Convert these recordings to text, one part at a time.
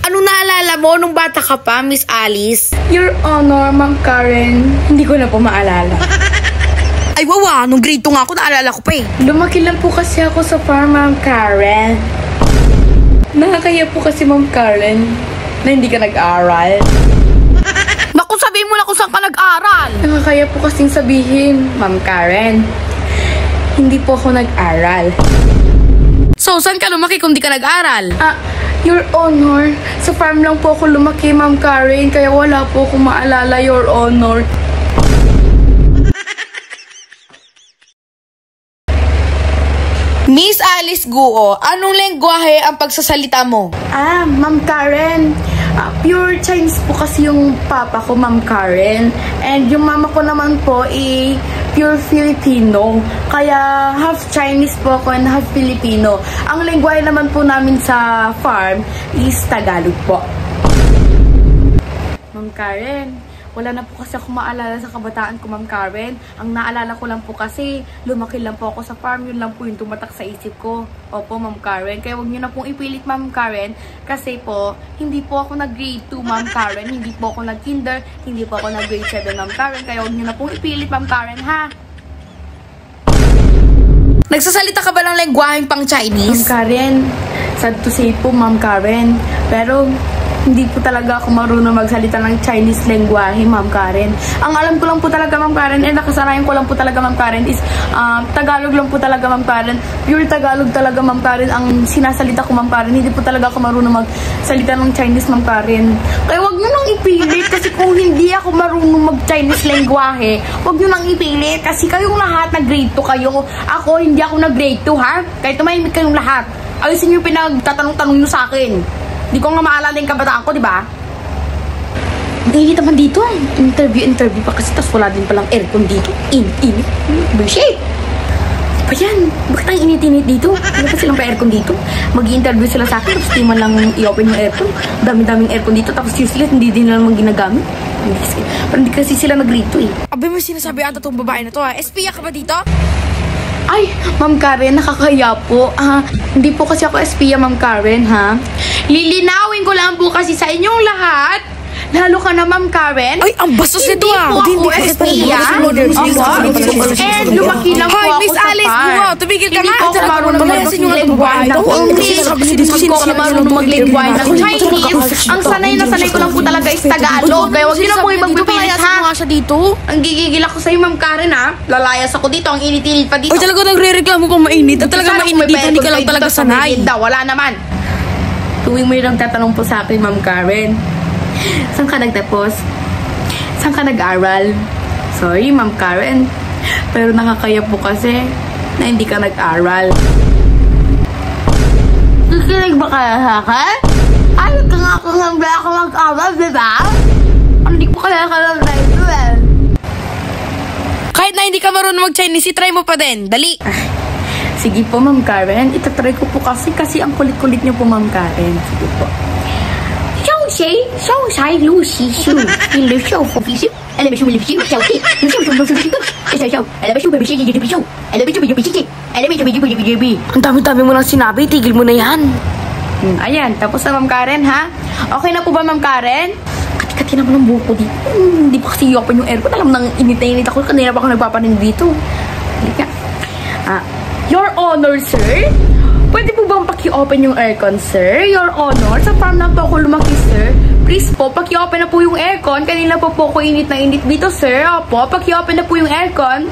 Ano naalala mo nung bata ka pa, Miss Alice? Your Honor, Ma'am Karen, hindi ko na po maalala. Ay, wawa. Nung grade 2 nga ako, naalala ko pa eh. Lumaki lang po kasi ako sa farm, Ma'am Karen. Nakakaya po kasi, Ma'am Karen, na hindi ka nag-aral. Naku, sabihin mo na kung saan ka nag-aral. Nakakaya po kasing sabihin, Ma'am Karen, hindi po ako nag-aral. So, saan ka lumaki kung di ka nag-aral? Your Honor, sa farm lang po ako lumaki, Ma'am Karen, kaya wala po akong maalala, Your Honor. Miss Alice Guo, anong lengguwahe ang pagsasalita mo? Ma'am Karen, pure Chinese po kasi yung papa ko, Ma'am Karen. And yung mama ko naman po, pure Filipino. Kaya half Chinese po ako and half Filipino. Ang lengguwahe naman po namin sa farm is Tagalog po. Ma'am Karen, wala na po kasi ako maalala sa kabataan ko, Ma'am Karen. Ang naalala ko lang po kasi, lumaki lang po ako sa farm. Yun lang po yung tumatak sa isip ko. Opo, Ma'am Karen. Kaya huwag nyo na pong ipilit, Ma'am Karen. Kasi po, hindi po ako nag-grade 2, Ma'am Karen. Hindi po ako nag-kinder. Hindi po ako nag-grade 7, Ma'am Karen. Kaya huwag nyo na pong ipilit, Ma'am Karen, ha? Nagsasalita ka ba ng lengguwaheng pang Chinese? Ma'am Karen, sad to say po, Ma'am Karen. Pero, hindi po talaga ako marunong magsalita ng Chinese lengguwahe, Ma'am Karen. Ang alam ko lang po talaga, Ma'am Karen, and nakasanayan ko lang po talaga, Ma'am Karen, is Tagalog lang po talaga, Ma'am Karen. Pure Tagalog talaga, Ma'am Karen, ang sinasalita ko, Ma'am Karen. Hindi po talaga ako marunong magsalita ng Chinese, Ma'am Karen. Kaya wag nyo nang ipilit, kasi kung hindi ako marunong mag-Chinese lengguwahe, wag nyo nang ipilit, kasi kayong lahat nag-grade 2 kayo. Ako, hindi ako nag-grade 2, ha? Kahit tumahimik kayong lahat. Ayusin nyo yung pinagtatanong-tanong nyo sa akin. Di ko nga maalala yung kabataan ko, di ba? Init naman dito. Interview pa kasi, tas wala din palang aircon dito. Init. Bullshit. Pa yan? Bakit ang init-init dito? Wala pa silang pa-aircon dito? Mag-i-interview sila sa akin, tapos di man lang i-open yung aircon. Dami-daming aircon dito, tapos useless, hindi din lang ginagamit. Parang hindi kasi sila nag-rito eh. Abi mo sinasabi ata tong babae na to, ha? Espiya ka ba dito? Ay, Ma'am Karen, nakakaya po. Hindi po kasi ako espiya, Ma'am Karen, ha? Lilinawin ko lang po kasi sa inyong lahat. Lalo ka na, Ma'am Karen. Ay, ang bastos nito, ah. Hindi po ako espiya. And lumaki lang po Hoy, ako Miss sa Alice, farm. wow, tumigil ka Hindi nga. po ako marunong mag-lengguwahe ng English. Hindi po ako marunong mag-lengguwahe ng Chinese. Ang sanay na sanay ko lang po talaga is Tagalog. Kaya huwag niyo na po magpipilit, ha? Ang gigigil ako sa'yo, Ma'am Karen, ha? Lalayas ako dito. Ang init-init pa dito. Ay, talaga nagre-reklamo kung mainit. At talaga mainit dito, hindi ka lang talaga sanay. Wala naman. Tuwing may nagtatanong po sa akin, Ma'am Karen, saan ka nagtapos? Saan ka nag-aral? Sorry, Ma'am Karen. Pero nakakaya po kasi na hindi ka nag-aral. Nakikinig ba kaya sa akin? Ayaw ka nga kung hindi ako mag-aral, diba? Hindi ko kaya ka nag-aral eh. Kahit na hindi ka marunong mag-Chinese, itry mo pa din. Dali. Sige po, Ma'am Karen. Itatry ko po kasi ang kulit-kulit niyo po, Ma'am Karen. Sige po. Ang dami-dami mo nang sinabi, tigil mo na yan. Ayan, tapos na, Ma'am Karen, ha? Okay na po ba, Ma'am Karen? Kati naman ang buko dito. Hindi pa kasi i-open yung aircon. Alam nang init na init ako. Kanina pa ako nagpapanin dito. Halika. Your Honor, sir? Pwede po bang paki-open yung aircon, sir? Your Honor, sa farm na po ako lumaki, sir. Please po, paki-open na po yung aircon. Kanina po ako init na init dito, sir. Opo, paki-open na po yung aircon.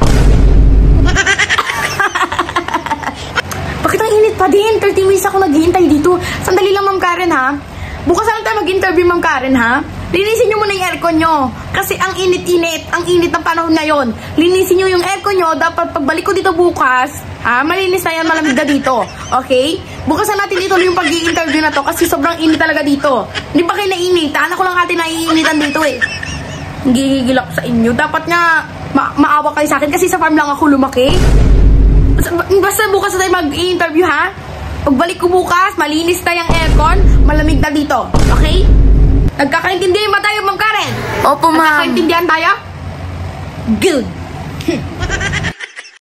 Bakit ang init pa din? 30 minutes ako naghihintay dito. Sandali lang, Ma'am Karen, ha? Bukas lang tayo mag-interview, Ma'am Karen, ha? Linisin nyo muna yung aircon nyo. Kasi ang init-init, ang init ng panahon ngayon. Linisin nyo yung aircon nyo. Dapat pagbalik ko dito bukas, malinis na yan, malamig na dito. Okay? Bukas na natin ituloy yung pag-i-interview na to kasi sobrang init talaga dito. Hindi pa kayo nainit. Anak ko lang natin naiinitan dito eh. Gigigil ako sa inyo. Dapat nga maawa kayo sa akin kasi sa farm lang ako lumaki. Basta bukas na tayo mag-i-interview, ha? Pagbalik ko bukas, malinis na yung aircon, malamig na dito. Okay? Nagkakaintindihan ba tayo, Ma'am Karen? Opo, ma'am. Nagkakaintindihan tayo? Good.